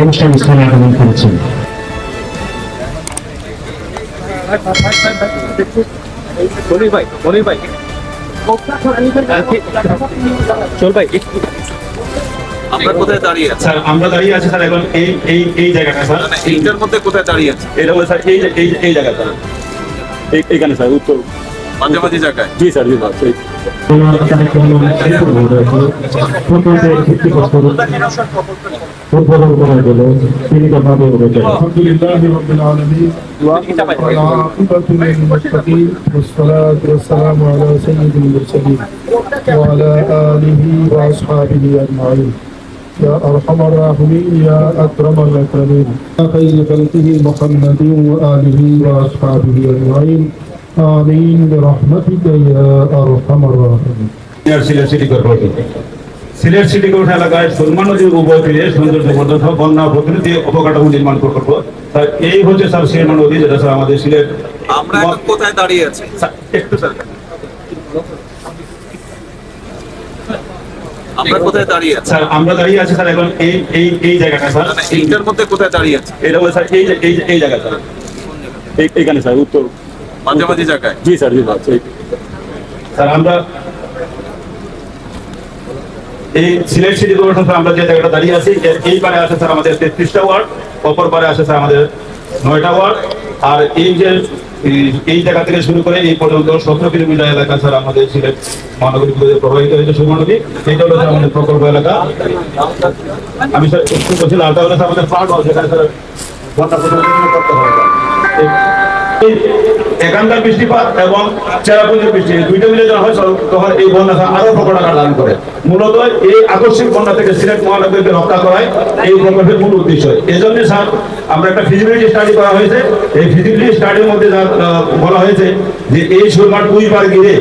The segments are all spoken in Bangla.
অনুষ্ঠান স্থানে আগমন করেছেন। আমরা কোথায় দাঁড়িয়ে আছি? স্যার আমরা দাঁড়িয়ে আছি স্যার এখন এই এই এই জায়গাটা স্যার, এইটার মধ্যে কোথায় দাঁড়িয়ে আছে? এটা হলো স্যার এই জায়গা স্যার, এইখানে স্যার উত্তর মাঝামাঝি জায়গায়। জি স্যার জি স্যার উদ্বোধন করা গেল তিনি কথাভাবে الحمد لله رب العالمين والعاقبة للمتقين والصلاة والسلام على سيد المرسلين وعلى آله وأصحابه أجمعين يا أرحم الراحمين يا أكرم الأكرمين يا خير خلقه محمد وآله وأصحابه أجمعين آمين برحمتك يا أرحم الراحمين। Sylhet city corporation Sylhet city corporation এলাকায় সুরমা নদীর উভয় তীরে সৌন্দর্য বর্ধন বন্যা প্রকৃতি অবকাঠামো নির্মাণ প্রকল্প স্যার এই হচ্ছে স্যার সুরমা নদী, যেটা স্যার আমাদের সিলেট। আমরা এখন কোথায় দাঁড়িয়ে আছি? একটু স্যার আমরা কোথায় দাঁড়িয়ে আছি? স্যার আমরা দাঁড়িয়ে আছি স্যার এখন এই এই এই জায়গাটা স্যার, এইটার মধ্যে কোথায় দাঁড়িয়ে আছে? এটা হলো স্যার এই জায়গা স্যার, এইখানে স্যার উত্তর মাঝামাঝি জায়গায়। জি স্যার জি স্যার আমরা এই সিলেট সিটি কর্পোরেশন স্যার আমরা যে জায়গাটা দাঁড়িয়ে আছি এই পারে আছে স্যার আমাদের 33টা ওয়ার্ড, অপর পারে আছে স্যার আমাদের 9টা ওয়ার্ড, আর এই যে এই জায়গা থেকে শুরু করে এই পর্যন্ত 17 কিলোমিটার এলাকা স্যার আমাদের সিলেট মহানগরী প্রবাহিত হয়েছে সুরমা নদী। এটা হলো স্যার আমাদের প্রকল্প এলাকা। আমি স্যার একটু বলছি লালটা হলো স্যার আমাদের ফ্লাড হল, যেখানে স্যার বন্যা প্রতিরোধ করতে হবে। এখানকার বৃষ্টিপাত এবং চেরাপুঞ্জির বৃষ্টি দুইটা মিলে যখন হয় তখন এই বন্যা আরো প্রকট আকার ধারণ করে। মূলত এই আকস্মিক বন্যা থেকে সিলেট মহানগরীকে রক্ষা করাই এই প্রকল্পের মূল উদ্দেশ্য। এই জন্য স্যার আমরা একটা ফিজিবিলিটি স্টাডি করা হয়েছে। এই ফিজিবিলিটি স্টাডির মধ্যে বলা হয়েছে যে এই সুরমার 2 পার ঘিরে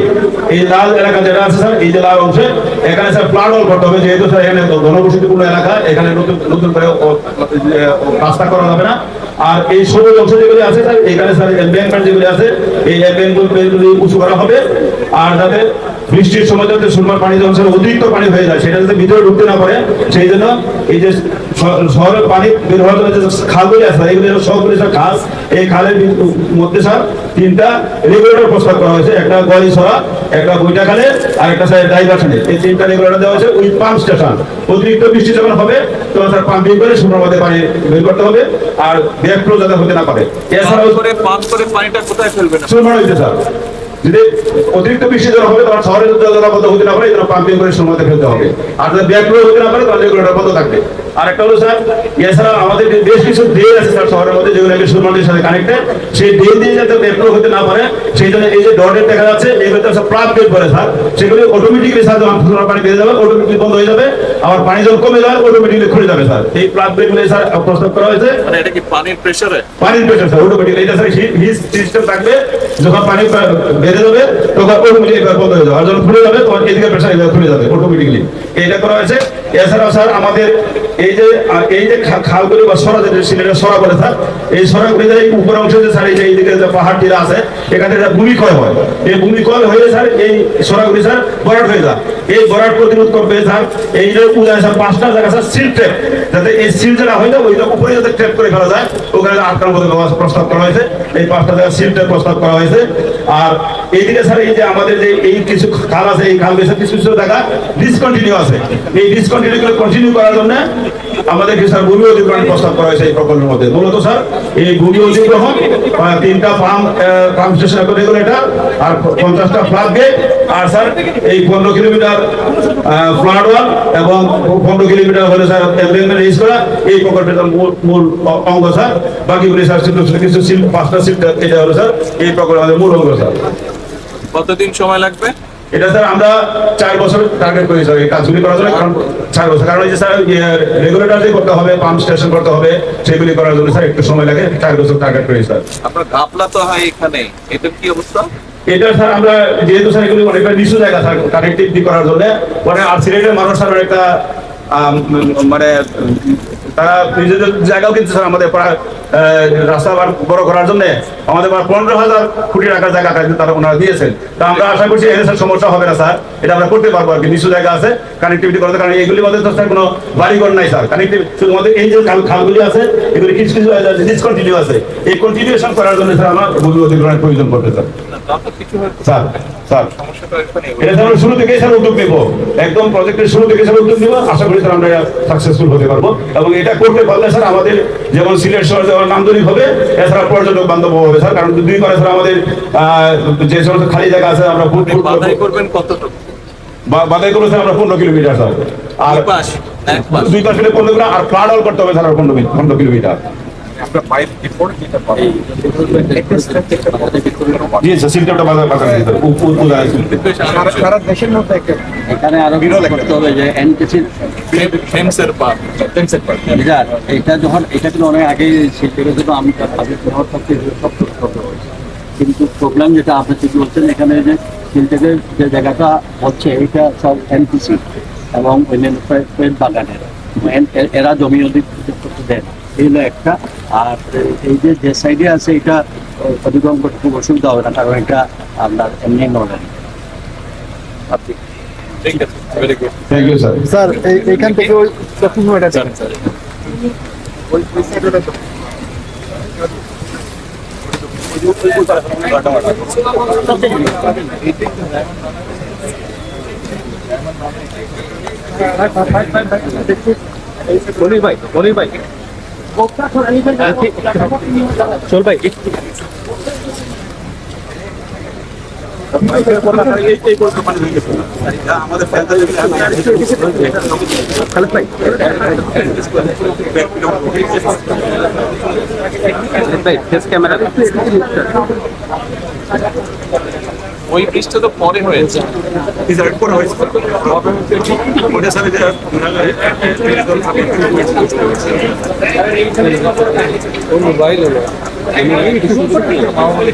এই লাল এলাকা যেটা আছে স্যার, এই যে লাল অংশে এখানে স্যার ফ্লাড ওয়াল করতে হবে, যেহেতু স্যার এখানে ঘনবসতিপূর্ণ এলাকা, এখানে নতুন করে রাস্তা করা যাবে না। আর এই সবুজ অংশ যেগুলি আছে স্যার, এখানে স্যার এমব্যাঙ্কমেন্ট যেগুলি আছে এই এমব্যাঙ্কমেন্টগুলি উঁচু করা হবে। আর যাতে বৃষ্টির সময় যাতে সুরমার পানি যখন অতিরিক্ত পানি হয়ে যায় সেটা যাতে ভিতরে ঢুকতে না পারে, সেই জন্য এই যে শহরের পানি বের হওয়ার জন্য যে খালগুলি আছে এগুলি সবগুলি স্যার খাল, এই খালের মধ্যে স্যার 3টা রেগুলেটর প্রস্তাব করা হয়েছে, একটা গোয়ালি ছড়া, একটা বইটা খালে, আর একটা স্যার ডাইভারশনে। এই 3টা রেগুলেটর দেওয়া হয়েছে উইথ পাম্প স্টেশন। অতিরিক্ত বৃষ্টি যখন হবে তখন স্যার পাম্পিং করে সুরমার মধ্যে পানি বের করতে হবে, আর ব্যাক ফ্লো যাতে হতে না পারে। এছাড়াও পাম্প করে পানিটা কোথায় ফেলবেন? সুরমা নদীতে স্যার যদি অতিরিক্ত বৃষ্টি যখন হবে তখন শহরের জলাবদ্ধ হতে না পারে, এই জন্য পাম্পিং করে সুরমাতে ফেলতে হবে। আর যদি ব্যাক ফ্লো হতে না পারে তাহলে রেগুলেটর বন্ধ থাকবে। আরেকটা হলো স্যার এছাড়া আমাদের বেশ কিছু ড্রেন আছে স্যার শহরের মধ্যে, যেগুলো সুরমা নদীর সাথে কানেক্টেড, সেই ড্রেন দিয়ে যাতে ব্যাক ফ্লো হতে না পারে সেই জন্য এই যে ডটের দেখা যাচ্ছে এগুলো তো প্লাগ গেট বলে স্যার, সেগুলি অটোমেটিক্যালি স্যার যখন সুরমার পানি বেড়ে যাবে অটোমেটিক্যালি বন্ধ হয়ে যাবে, আবার পানি যখন কমে যাবে অটোমেটিক্যালি খুলে যাবে স্যার। এই প্লাগ গেটগুলো স্যার প্রস্তাব করা হয়েছে। মানে এটা কি পানির প্রেসারে? পানির প্রেসার স্যার অটোমেটিক্যালি, এটা স্যার হিট সিস্টেম থাকবে, যখন পানি বেড়ে যাবে তখন অটোমেটিক্যালি বন্ধ হয়ে যাবে, আর যখন খুলে যাবে তখন এদিকে প্রেসার এভাবে খুলে যাবে অটোমেটিক্যালি। এটা করা হয়েছে। এছাড়াও স্যার আমাদের এই যে খালগুলি বা সরা, যেটা সিলেটের সরা বলে স্যার, এই সরাগুলি যে উপর অংশে যে স্যার এইদিকে যে পাহাড় টিরা আছে এখানে ভূমিক্ষয় হয়, এই ভূমিক্ষয় হয়ে স্যার এই সরাগুলি স্যার ভরাট হয়ে যায়। এই ভরাট প্রতিরোধ করবে স্যার এই যে উজায় স্যার 5টা জায়গা স্যার সিল ট্র্যাপ, যাতে এই সিল যেটা হয় না ওইটা উপরে যাতে ট্র্যাপ করে ফেলা যায়, ওখানে আটকানোর মতো প্রস্তাব করা হয়েছে। এই 5টা জায়গা সিল ট্র্যাপ প্রস্তাব করা হয়েছে। আর এইদিকে স্যার এই যে আমাদের যে এই কিছু খাল আছে, এই খাল বেশি কিছু কিছু জায়গা ডিসকন্টিনিউ আছে, এই ডিসকন্টিনিউ গুলো কন্টিনিউ করার জন্য আমাদের কি স্যার ভূমি অধিগ্রহণ প্রস্তাব করা হয়েছে এই প্রকল্পের মধ্যে। মূলত স্যার এই ভূমি অধিগ্রহণ 3টা পাম্প স্টেশন রেগুলেটর আর 50টা ফ্লাড গেট, আর স্যার এই 15 কিলোমিটার ফ্লাড ওয়াল এবং 15 কিলোমিটার হলে স্যার এমব্যাঙ্কমেন্ট রেজ করা, এই প্রকল্পের মূল অঙ্গ স্যার। বাকিগুলি স্যার কিছু সিল 5টা সিল, এটা হলো স্যার এই প্রকল্পের মূল অঙ্গ স্যার। কতদিন সময় লাগবে? এটা স্যার আমরা 4 বছর টার্গেট করি স্যার এই কাজগুলি করার জন্য। কারণ 4 বছর, কারণ এই যে স্যার রেগুলেটর যে করতে হবে, পাম্প স্টেশন করতে হবে, সেগুলি করার জন্য স্যার একটু সময় লাগে। 4 বছর টার্গেট করি স্যার। আপনার ঘাপলা তো হয় এখানে, এটা কি অবস্থা? এটা স্যার আমরা যেহেতু স্যার এগুলি অনেকটা নিচু জায়গা স্যার কানেক্টিভিটি করার জন্য, পরে আর সিলেটের মানুষ স্যার একটা মানে তারা নিজেদের জায়গাও কিনছে স্যার আমাদের রাস্তা বড় করার জন্য আমাদের 15,000 কোটি টাকার জায়গা তারা ওনারা দিয়েছেন। তা আমরা আশা করছি এনএসএর সমস্যা হবে না স্যার, এটা আমরা করতে পারবো আর কি। নিচু জায়গা আছে কানেক্টিভিটি করতে, কারণ এইগুলির মধ্যে তো স্যার কোনো বাড়িঘর নাই স্যার। কানেক্টিভিটি শুধুমাত্র এই যে খালগুলি আছে এগুলি কিছু কিছু ডিসকন্টিনিউ আছে, এই কন্টিনিউশন করার জন্য স্যার আমার ভূমি অধিগ্রহণের প্রয়োজন পড়বে স্যার। স্যার স্যার এটা স্যার শুরু থেকেই স্যার উদ্যোগ নেব, একদম প্রজেক্টের শুরু থেকে স্যার উদ্যোগ নেব। আশা করি স্যার আমরা সাকসেসফুল হতে পারবো, এবং এটা করতে পারলে স্যার আমাদের যেমন সিলেট শহর যেমন নান্দনিক হবে, এছাড়া পর্যটক বান্ধব হবে স্যার। কারণ দুই করে স্যার আমাদের যে সমস্ত খালি জায়গা আছে আমরা বাধাই করবেন কতটুকু? বাধাই করবো স্যার আমরা 15 কিলোমিটার স্যার, আর এক পাশ 2 পাশ মিলে 15 কিলোমিটার, আর ফ্লাড অল করতে হবে স্যার 15 কিলোমিটার। জি স্যার, সিলটা বাজার সারা দেশের মধ্যে এখানে আরো করতে হবে যে এনটিসি ফেন্সের পার এটা যখন এটা কিন্তু অনেক আগে সেটাকে কিন্তু আমি শহর থাকতে সব করতে হয়েছে, কিন্তু প্রবলেম যেটা আপনি ঠিক বলছেন এখানে যে সিলটেকের যে জায়গাটা হচ্ছে এটা সব এনটিসি এবং পেট বাগানের এরা জমি অধিগ্রহণ করতে দেন, এই হলো একটা। আর এই যে সাইডে আছে এটা অধিগ্রহণ করতে খুব অসুবিধা হবে না, কারণ এটা আপনার এমনি নলেন। ঠিক আছে, very good. Thank you sir. Sir এইখান থেকে ওই শপিং মলটা মনির ভাই চল ভাই ওই বৃষ্টি তো পরে হয়েছে, মোবাইল হলো আমার